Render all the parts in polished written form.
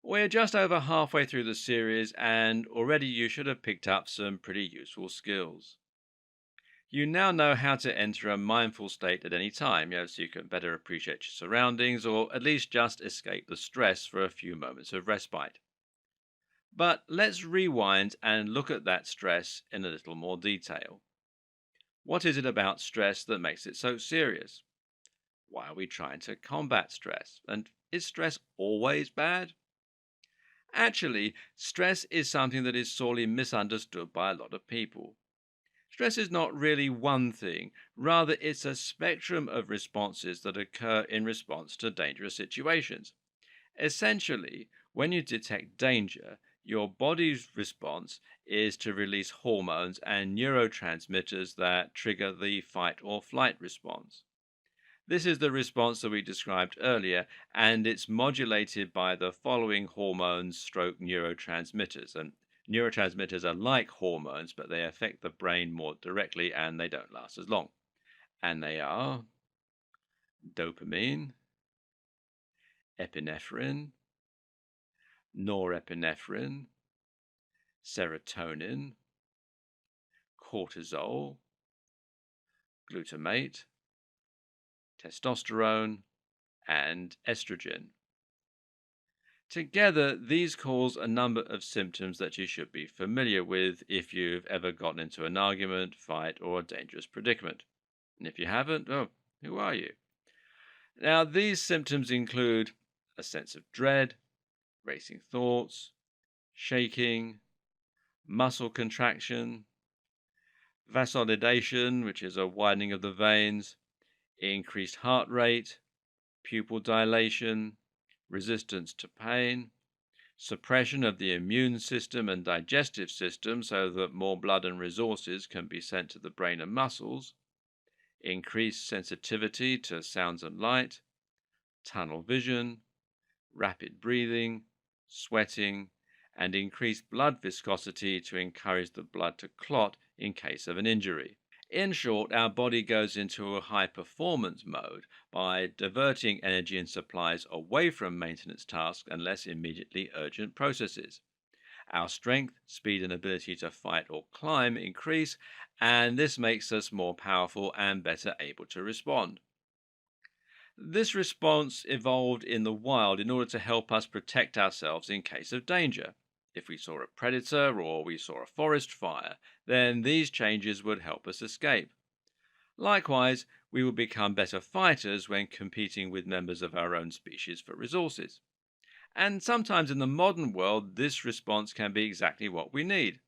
We're just over halfway through the series, and already you should have picked up some pretty useful skills. You now know how to enter a mindful state at any time, so you can better appreciate your surroundings or at least just escape the stress for a few moments of respite. But let's rewind and look at that stress in a little more detail. What is it about stress that makes it so serious? Why are we trying to combat stress? And is stress always bad? Actually, stress is something that is sorely misunderstood by a lot of people. Stress is not really one thing, rather, it's a spectrum of responses that occur in response to dangerous situations. Essentially, when you detect danger, your body's response is to release hormones and neurotransmitters that trigger the fight or flight response. This is the response that we described earlier, and it's modulated by the following hormones stroke neurotransmitters. And neurotransmitters are like hormones, but they affect the brain more directly and they don't last as long. And they are dopamine, epinephrine, norepinephrine, serotonin, cortisol, glutamate, testosterone, and estrogen. Together, these cause a number of symptoms that you should be familiar with if you've ever gotten into an argument, fight, or a dangerous predicament. And if you haven't, oh, who are you? Now, these symptoms include a sense of dread, racing thoughts, shaking, muscle contraction, vasodilation, which is a widening of the veins, increased heart rate, pupil dilation, resistance to pain, suppression of the immune system and digestive system so that more blood and resources can be sent to the brain and muscles, increased sensitivity to sounds and light, tunnel vision, rapid breathing, sweating, and increased blood viscosity to encourage the blood to clot in case of an injury. In short, our body goes into a high performance mode by diverting energy and supplies away from maintenance tasks and less immediately urgent processes. Our strength, speed, and ability to fight or climb increase, and this makes us more powerful and better able to respond. This response evolved in the wild in order to help us protect ourselves in case of danger. If we saw a predator or we saw a forest fire, then these changes would help us escape. Likewise, we will become better fighters when competing with members of our own species for resources. And sometimes in the modern world, this response can be exactly what we need.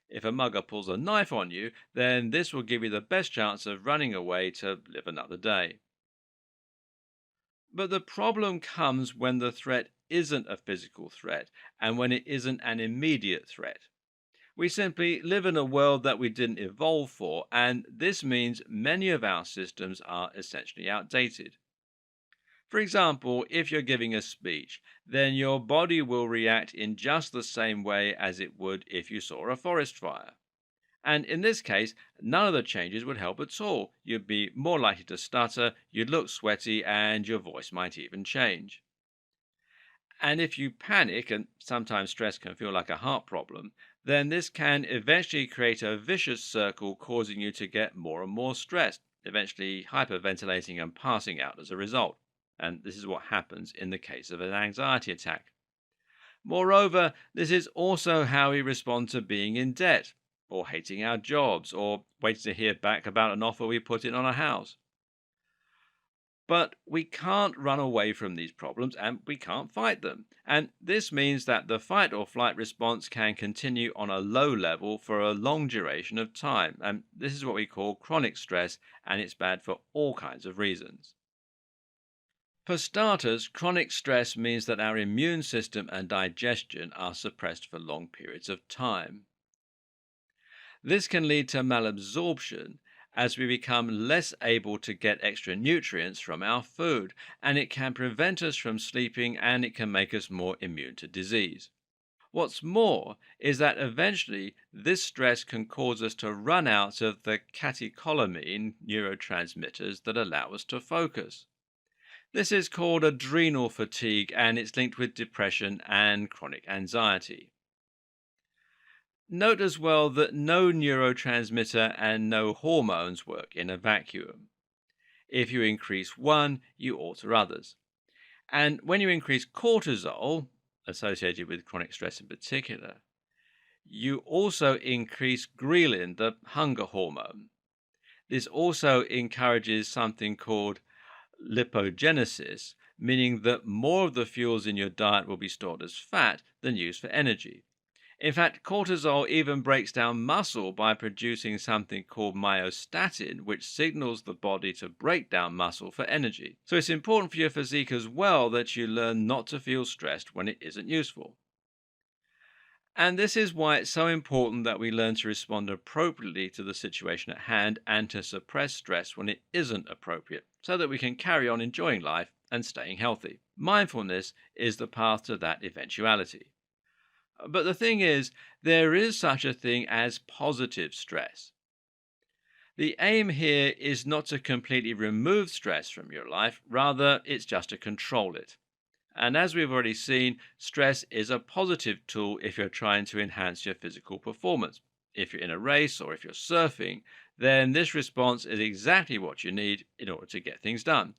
If a mugger pulls a knife on you, then this will give you the best chance of running away to live another day. But the problem comes when the threat isn't a physical threat and when it isn't an immediate threat. We simply live in a world that we didn't evolve for, and this means many of our systems are essentially outdated. For example, if you're giving a speech, then your body will react in just the same way as it would if you saw a forest fire. And in this case, none of the changes would help at all. You'd be more likely to stutter, you'd look sweaty, and your voice might even change. And if you panic, and sometimes stress can feel like a heart problem, then this can eventually create a vicious circle causing you to get more and more stressed, eventually hyperventilating and passing out as a result. And this is what happens in the case of an anxiety attack. Moreover, this is also how we respond to being in debt, or hating our jobs, or waiting to hear back about an offer we put in on a house. But we can't run away from these problems and we can't fight them. And this means that the fight or flight response can continue on a low level for a long duration of time. And this is what we call chronic stress, and it's bad for all kinds of reasons. For starters, chronic stress means that our immune system and digestion are suppressed for long periods of time. This can lead to malabsorption as we become less able to get extra nutrients from our food, and it can prevent us from sleeping and it can make us more immune to disease. What's more is that eventually this stress can cause us to run out of the catecholamine neurotransmitters that allow us to focus. This is called adrenal fatigue and it's linked with depression and chronic anxiety. Note as well that no neurotransmitter and no hormones work in a vacuum. If you increase one, you alter others. And when you increase cortisol, associated with chronic stress in particular, you also increase ghrelin, the hunger hormone. This also encourages something called lipogenesis, meaning that more of the fuels in your diet will be stored as fat than used for energy. In fact, cortisol even breaks down muscle by producing something called myostatin, which signals the body to break down muscle for energy. So it's important for your physique as well that you learn not to feel stressed when it isn't useful. And this is why it's so important that we learn to respond appropriately to the situation at hand and to suppress stress when it isn't appropriate, so that we can carry on enjoying life and staying healthy. Mindfulness is the path to that eventuality. But the thing is, there is such a thing as positive stress. The aim here is not to completely remove stress from your life, rather, it's just to control it. And as we've already seen, stress is a positive tool if you're trying to enhance your physical performance. If you're in a race or if you're surfing, then this response is exactly what you need in order to get things done.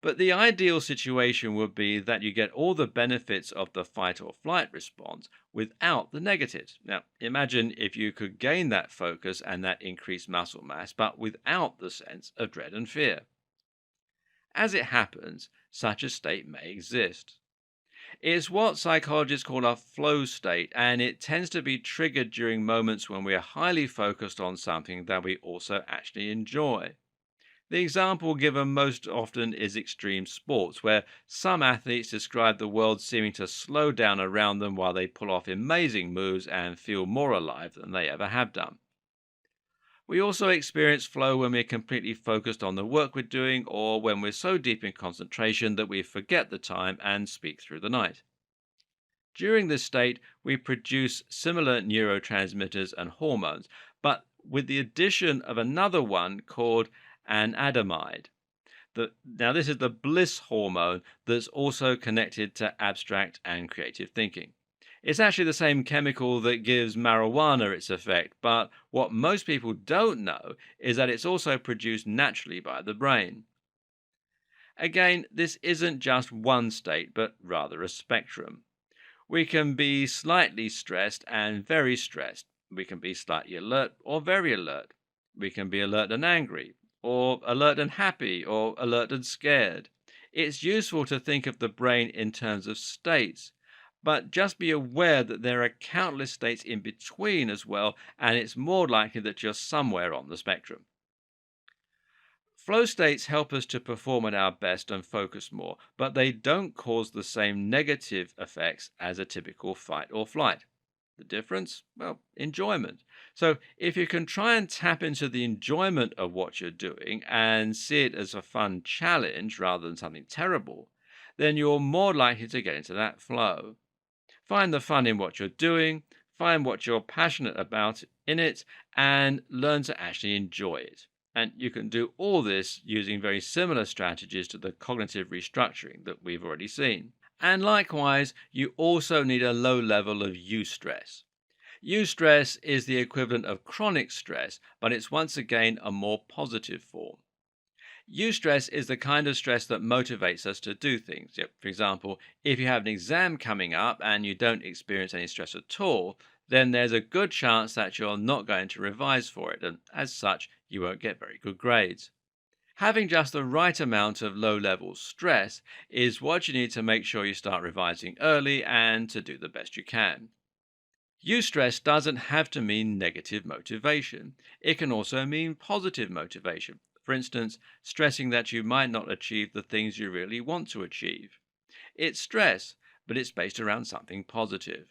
But the ideal situation would be that you get all the benefits of the fight or flight response without the negatives. Now, imagine if you could gain that focus and that increased muscle mass, but without the sense of dread and fear. As it happens, such a state may exist. It's what psychologists call a flow state, and it tends to be triggered during moments when we are highly focused on something that we also actually enjoy. The example given most often is extreme sports, where some athletes describe the world seeming to slow down around them while they pull off amazing moves and feel more alive than they ever have done. We also experience flow when we're completely focused on the work we're doing or when we're so deep in concentration that we forget the time and speak through the night. During this state, we produce similar neurotransmitters and hormones, but with the addition of another one called anandamide. Now, this is the bliss hormone that's also connected to abstract and creative thinking. It's actually the same chemical that gives marijuana its effect, but what most people don't know is that it's also produced naturally by the brain. Again, this isn't just one state, but rather a spectrum. We can be slightly stressed and very stressed. We can be slightly alert or very alert. We can be alert and angry, or alert and happy, or alert and scared. It's useful to think of the brain in terms of states, but just be aware that there are countless states in between as well, and it's more likely that you're somewhere on the spectrum. Flow states help us to perform at our best and focus more, but they don't cause the same negative effects as a typical fight or flight. The difference? Well, enjoyment. So, if you can try and tap into the enjoyment of what you're doing and see it as a fun challenge rather than something terrible, then you're more likely to get into that flow. Find the fun in what you're doing, find what you're passionate about in it, and learn to actually enjoy it. And you can do all this using very similar strategies to the cognitive restructuring that we've already seen. And likewise, you also need a low level of eustress. Eustress is the equivalent of chronic stress, but it's once again a more positive form. Eustress is the kind of stress that motivates us to do things. For example, if you have an exam coming up and you don't experience any stress at all, then there's a good chance that you're not going to revise for it, and as such, you won't get very good grades. Having just the right amount of low level stress is what you need to make sure you start revising early and to do the best you can. Eustress doesn't have to mean negative motivation. It can also mean positive motivation. For instance, stressing that you might not achieve the things you really want to achieve. It's stress, but it's based around something positive.